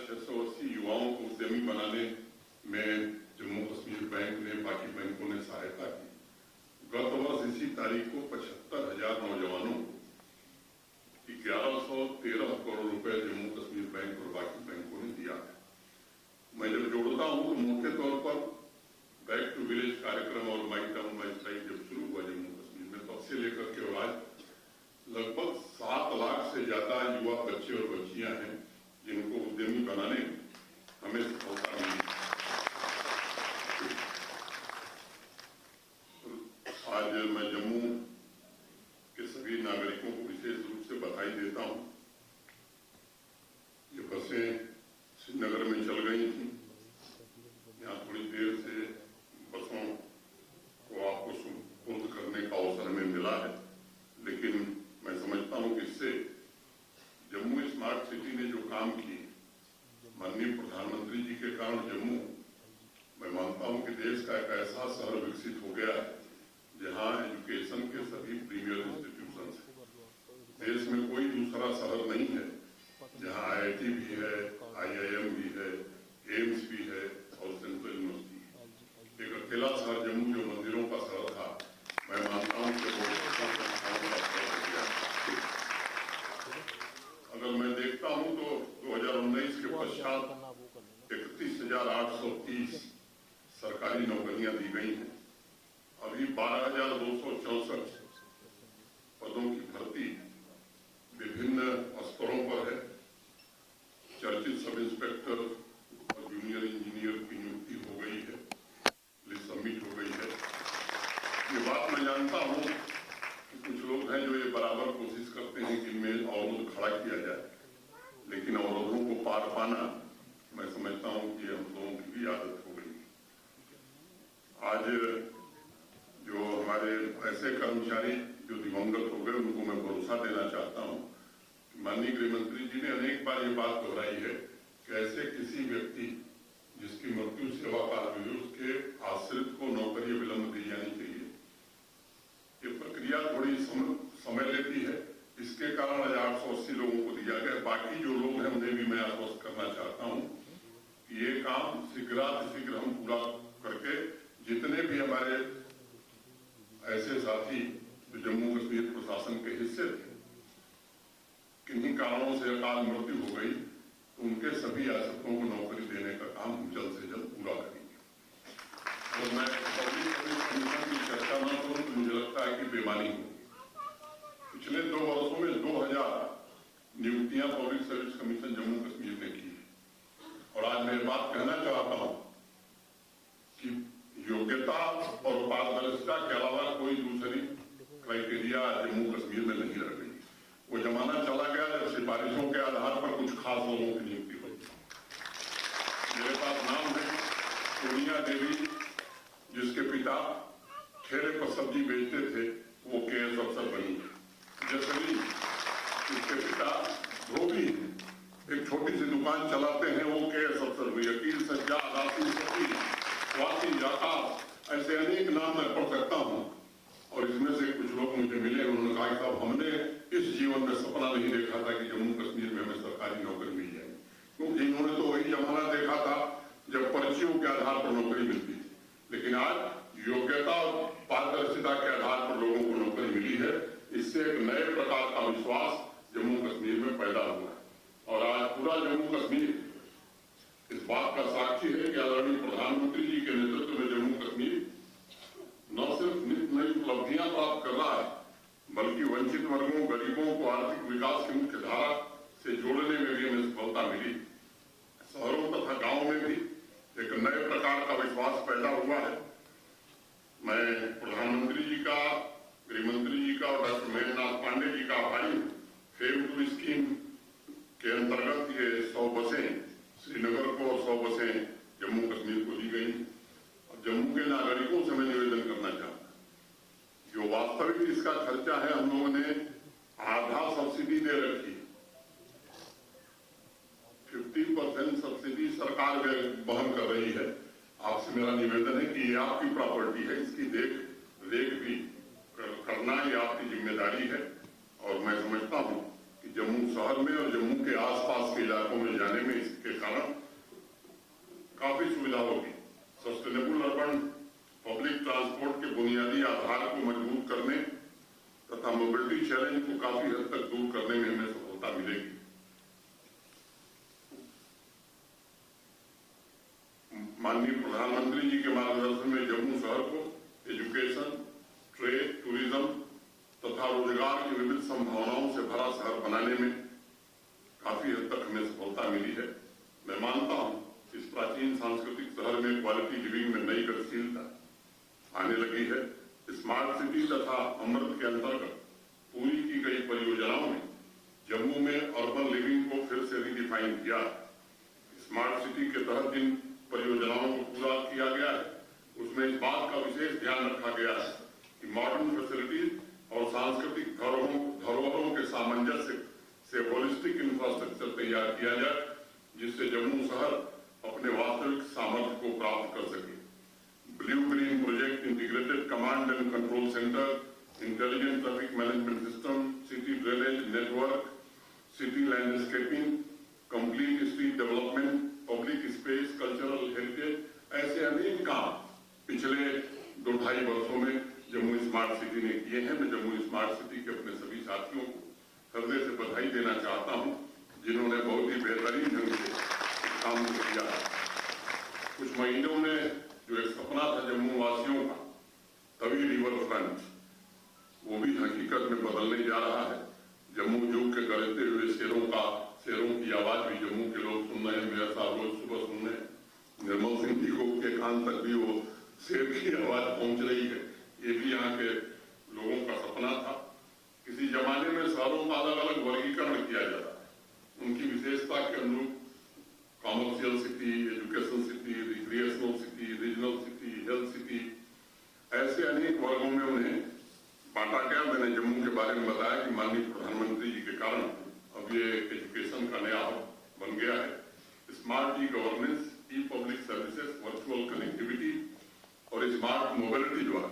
680 युवाओं को उद्यमी बनाने में जम्मू कश्मीर बैंक ने बाकी बैंकों ने सहायता की। गत वर्ष इसी तारीख को 75,000 नौजवानों को 1113 करोड़ रुपए जम्मू कश्मीर बैंक और बाकी बैंकों ने दिया है। मैं जब जोड़ता हूं तो मोटे तौर पर बैक टू विलेज कार्यक्रम और माई टाउन माई स्ट्राइक जब शुरू हुआ जम्मू कश्मीर में, तब से लेकर के आज लगभग 7 लाख से ज्यादा युवा बच्चे और बच्चियां हैं जिनको उद्यमी बनाने हमें सफलता मिली। आज मैं जम्मू के सभी नागरिकों को विशेष रूप से बधाई देता हूं। ये बसें श्रीनगर में चल गई थी, यहाँ थोड़ी देर से बसों को आपको सुपुर्द करने का अवसर हमें मिला है, लेकिन मैं समझता हूं कि इससे जम्मू स्मार्ट सिटी ने जो काम किए माननीय प्रधानमंत्री जी के कारण जम्मू, मैं मानता हूं कि देश का एक ऐसा शहर विकसित हो गया है जहां एजुकेशन के सभी प्रीमियर इंस्टीट्यूशन हैं। देश में कोई दूसरा शहर नहीं है जहां IIT भी है, IIM भी है, एम्स भी है और सेंट्रल यूनिवर्सिटी है। एक अकेला शहर जम्मू जो मंदिरों का शहर था, मैं मानता हूं कि वो अगर मैं देखता हूं तो 2019 के पश्चात 31,830 सरकारी नौकरियां दी गई हैं। अभी 12,264 पदों की भर्ती विभिन्न स्तरों पर है। चर्चित सब इंस्पेक्टर और जूनियर इंजीनियर की नियुक्ति हो गई है, लिस्ट सबमिट हो गई है। ये बात मैं जानता हूं कि कुछ लोग हैं जो ये बराबर कोशिश करते हैं कि इनमें अवरोध खड़ा किया जाए, लेकिन अवरोधों को पार पाना मैं समझता हूं कि हम लोगों की भी आदत हो गई। आज जो हमारे ऐसे कर्मचारी जो दिवंगत हो गए उनको मैं भरोसा देना चाहता हूं कि माननीय गृह मंत्री जी ने अनेक बार ये बात दोहराई है कि ऐसे किसी व्यक्ति जिसकी मृत्यु सेवा काल में हुई उसके आश्रित को नौकरी विलंब दी जानी चाहिए। ये प्रक्रिया थोड़ी समय लेती है, इसके कारण 880 लोगों को दिया गया। बाकी जो लोग हैं उन्हें भी मैं आश्वस्त करना चाहता हूं कि ये काम शीघ्र हम पूरा करके जितने भी हमारे ऐसे साथी जो जम्मू कश्मीर प्रशासन के हिस्से थे, किन्हीं कारणों से अकाल मृत्यु हो गई, तो उनके सभी आश्रितों को नौकरी देने का काम हम जल्द से जल्द पूरा करेंगे। और मैं पब्लिक सर्विस कमीशन की चर्चा न करूं तो मुझे लगता है कि बेमानी होगी। पिछले 2 वर्षों में 2000 नियुक्तियां public service commission Jammu Kashmir ने की है। और आज मैं बात कहना चाहता हूं कि योग्यता और पारदर्शिता के अलावा कोई दूसरी क्राइटेरिया जम्मू कश्मीर में नहीं रह गई। वो जमाना चला गया जब सिफारिशों के आधार पर कुछ खास लोगों की नियुक्ति हुई। मेरे पास नाम है सोनिया देवी, जिसके पिता ठेले पर सब्जी बेचते थे, वो KS अफसर बनी है। जसली, जिसके पिता धोबी एक छोटी सी दुकान चलाते हैं, वो KS अफसर हुई। अकील सज्जाद, आसिफ सफी, स्वाति जाता, ऐसे अनेक नाम मैं पढ़ सकता हूं। और इसमें से कुछ लोग मुझे मिले, उन्होंने कहा कि साहब हमने इस जीवन में सपना नहीं देखा था कि जम्मू कश्मीर में हमें सरकारी नौकरी मिल जाएगी, क्योंकि इन्होंने तो वही जमाना देखा था जब पर्चियों के आधार पर नौकरी मिलती थी। लेकिन आज योग्यता और पारदर्शिता के आधार पर लोगों को नौकरी मिली है। इससे एक नए प्रकार का विश्वास जम्मू कश्मीर में पैदा हुआ है। और आज पूरा जम्मू कश्मीर इस बात का साक्षी है कि आदरणीय प्रधानमंत्री जी के नेतृत्व में जम्मू कश्मीर न सिर्फ नित नई उपलब्धियां प्राप्त कर रहा है, बल्कि वंचित वर्गों, गरीबों को आर्थिक विकास की मुख्य धारा से जोड़ने में भी हमें सफलता मिली। शहरों तथा गांवों में भी एक नए प्रकार का विश्वास पैदा हुआ है। मैं प्रधानमंत्री जी का, गृह मंत्री जी का और डॉक्टर महेंद्रनाथ पांडे जी का आभारी हूं। फेम टू स्कीम के अंतर्गत ये 100 बसें श्रीनगर को और 100 बसें जम्मू कश्मीर को दी गई। और जम्मू के नागरिकों से मैं निवेदन करना चाहता हूं, जो वास्तविक इसका खर्चा है हम लोगों ने आधा सब्सिडी दे रखी। 50% सब्सिडी सरकार वहन कर रही है। आपसे मेरा निवेदन है कि ये आपकी प्रॉपर्टी है, इसकी देख रेख भी करना ये आपकी जिम्मेदारी है। और मैं समझता हूं कि जम्मू शहर में और जम्मू के आसपास के इलाकों में जाने में इसके कारण सुविधा होगी। सस्टेनेबल अर्बन पब्लिक ट्रांसपोर्ट के बुनियादी आधार को मजबूत करने तथा मोबिलिटी चैलेंज को काफी हद तक दूर करने में हमें सफलता मिलेगी। माननीय प्रधानमंत्री जी के मार्गदर्शन में जम्मू शहर को एजुकेशन, ट्रेड, टूरिज्म तथा रोजगार की विविध संभावनाओं से भरा शहर बनाने में काफी हद तक हमें सफलता मिली है। मैं मानता हूं इस प्राचीन सांस्कृतिक शहर में क्वालिटी लिविंग में नई गतिशीलता आने लगी है। स्मार्ट सिटी तथा अमृत के अंतर्गत पूरी की गई परियोजनाओं में जम्मू में अर्बन लिविंग को फिर से रिडिफाइन किया। स्मार्ट सिटी के तहत जिन परियोजनाओं को पूरा किया गया है उसमें इस बात का विशेष ध्यान रखा गया है कि मॉडर्न फैसिलिटीज और सांस्कृतिक धरोहरों के सामंजस्य से होलिस्टिक इंफ्रास्ट्रक्चर तैयार किया जाए, जिससे जम्मू शहर अपने वास्तविक सामर्थ्य को प्राप्त कर सके। Blue green project, integrated command and control centre, intelligent traffic management system, city drainage network, city landscaping, complete street development, public space, cultural heritage, ऐसे अनेक काम पिछले 2-2.5 वर्षों में जम्मू स्मार्ट सिटी ने किए हैं। मैं जम्मू स्मार्ट सिटी के अपने सभी साथियों को हृदय से बधाई देना चाहता हूं, जिन्होंने बहुत ही बेहतरीन ढंग से काम किया। कुछ महीनों में जो एक सपना था जम्मू वासियों का, तवी रिवर फ्रंट, वो भी हकीकत में बदलने जा रहा है। जम्मू जूग के गरजते हुए शेरों की आवाज भी जम्मू के लोग सुन रहे हैं। मेरा साहब रोज सुबह सुन रहे हैं। निर्मल सिंह जी को के कान तक भी वो शेर की आवाज पहुंच रही है। ये भी यहाँ के लोगों का सपना था। किसी जमाने में शहरों का अलग अलग वर्गीकरण किया जाता है, उनकी विशेषता के अनुरूप commercial city, education city, recreational city, regional city, health city, ऐसे अनेक वर्गों में उन्हें बांटा गया। मैंने जम्मू के बारे में बताया कि माननीय प्रधानमंत्री जी के कारण अब ये एजुकेशन का नया हब बन गया है। स्मार्ट ई गवर्नेंस, ई पब्लिक सर्विसेज, वर्चुअल कनेक्टिविटी और स्मार्ट मोबिलिटी द्वारा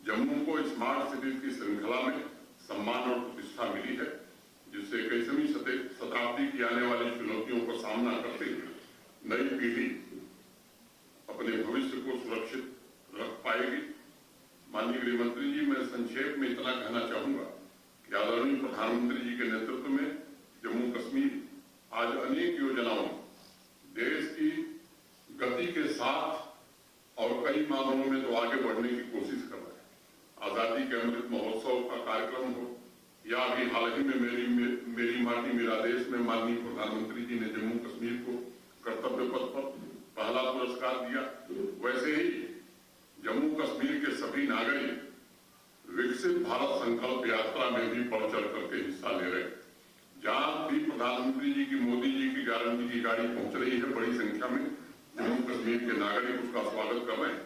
जम्मू को स्मार्ट सिटीज की श्रृंखला में सम्मान और प्रतिष्ठा मिली है, जिससे 21वीं शताब्दी की आने वाली चुनौतियों का सामना करते हुए नई पीढ़ी अपने भविष्य को सुरक्षित रख पाएगी। माननीय गृह मंत्री जी, मैं संक्षेप में इतना कहना चाहूंगा कि आदरणीय प्रधानमंत्री जी के नेतृत्व में जम्मू कश्मीर आज अनेक योजनाओं देश की गति के साथ और कई मामलों में तो आगे बढ़ने की कोशिश कर रहा है। आजादी के अमृत महोत्सव का कार्यक्रम हो या अभी हाल ही में मेरी माटी मेरा देश में माननीय प्रधानमंत्री जी ने जम्मू कश्मीर को कर्तव्य पथ पर पहला पुरस्कार दिया, वैसे ही जम्मू कश्मीर के सभी नागरिक विकसित भारत संकल्प यात्रा में भी बढ़ चढ़ करके हिस्सा ले रहे हैं। जहां भी प्रधानमंत्री जी की, मोदी जी की गारंटी की गाड़ी पहुंच रही है, बड़ी संख्या में जम्मू कश्मीर के नागरिक उसका स्वागत कर रहे हैं।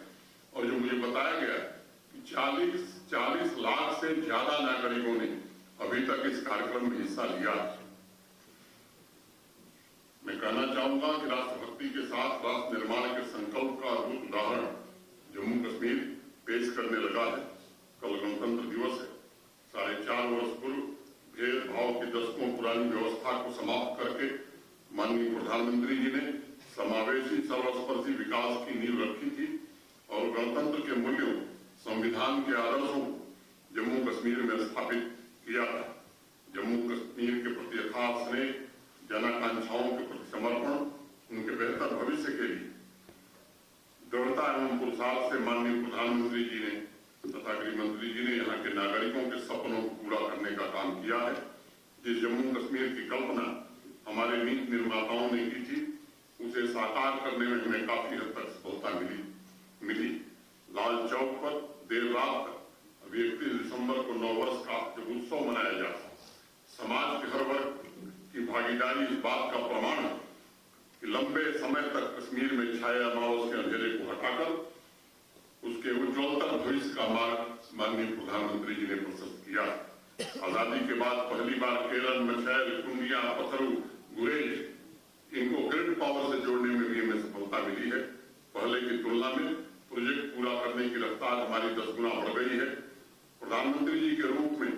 और जो मुझे बताया गया कि 40 लाख से ज्यादा नागरिकों ने अभी तक इस कार्यक्रम में हिस्सा लिया। मैं कहना चाहूंगा कि राष्ट्रभक्ति के साथ राष्ट्र निर्माण के संकल्प का अद्भुत उदाहरण जम्मू कश्मीर पेश करने लगा है। कल गणतंत्र दिवस है। 4.5 वर्ष पूर्व भेदभाव की दशकों पुरानी व्यवस्था को समाप्त करके माननीय प्रधानमंत्री जी ने समावेशी सर्वस्पर्शी विकास की नींव रखी थी और गणतंत्र के मूल्यों, संविधान के आदर्शों को जम्मू कश्मीर में स्थापित किया था। जम्मू कश्मीर के प्रति यथार्थ स्नेह, जनाकांक्षाओं के प्रति समर्पण, उनके बेहतर भविष्य के लिए दृढ़ता एवं पुरुषार्थ से माननीय प्रधानमंत्री जी ने तथा गृह मंत्री जी ने यहाँ के नागरिकों के सपनों को पूरा करने का काम किया है। जिस जम्मू कश्मीर की कल्पना हमारे नीति निर्माताओं ने की थी, उसे साकार करने में हमें काफी हद तक सफलता मिली। लाल चौक पर देर रात तक 31 दिसंबर को 9 वर्ष का जब उत्सव मनाया जाता, समाज के हर वर्ग की भागीदारी इस बात का प्रमाण है कि लंबे समय तक कश्मीर में छाए अमावस के अंधेरे को हटाकर उसके उज्ज्वलतर भविष्य का मार्ग माननीय प्रधानमंत्री जी ने प्रशस्त किया। आजादी के बाद पहली बार केरल, मछैल, कुंडिया, पथरू, गुरेज इनको ग्रिड पावर से जोड़ने में भी हमें सफलता मिली है। पहले की तुलना में प्रोजेक्ट पूरा करने की रफ्तार हमारी 10 गुना बढ़ गई है। प्रधानमंत्री जी के रूप में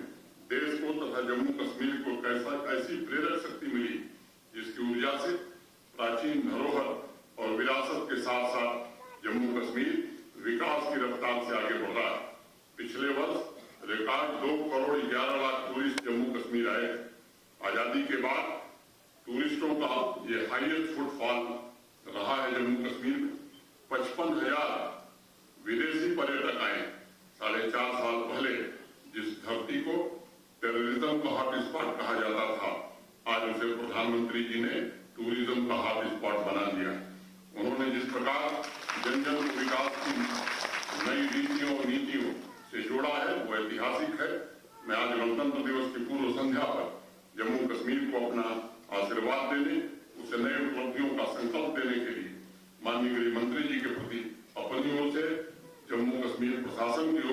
देश को तथा जम्मू कश्मीर को ऐसी प्रेरक शक्ति मिली जिसकी ऊर्जा से प्राचीन धरोहर और विरासत के साथ साथ जम्मू कश्मीर विकास की रफ्तार से आगे बढ़ रहा है। पिछले वर्ष रिकॉर्ड 2 करोड़ 11 लाख टूरिस्ट जम्मू कश्मीर आए। आजादी के बाद टूरिस्टों का ये हाईएस्ट फुटफॉल रहा है जम्मू कश्मीर में। 55,000 विदेशी पर्यटक आए। 4.5 साल पहले जिस धरती को टेररिज्म का हॉटस्पॉट कहा जाता था, आज उसे प्रधानमंत्री जी ने टूरिज्म का हॉटस्पॉट बना दिया। उन्होंने जिस प्रकार जन जन विकास की नई रीतियों और नीतियों से जोड़ा है वो ऐतिहासिक है। मैं आज गणतंत्र दिवस की पूर्व संध्या पर जम्मू कश्मीर को अपना आशीर्वाद देने, उसे नए उपलब्धियों का संकल्प देने के लिए माननीय गृह मंत्री जी के प्रति अपनी ओर से, जम्मू कश्मीर प्रशासन की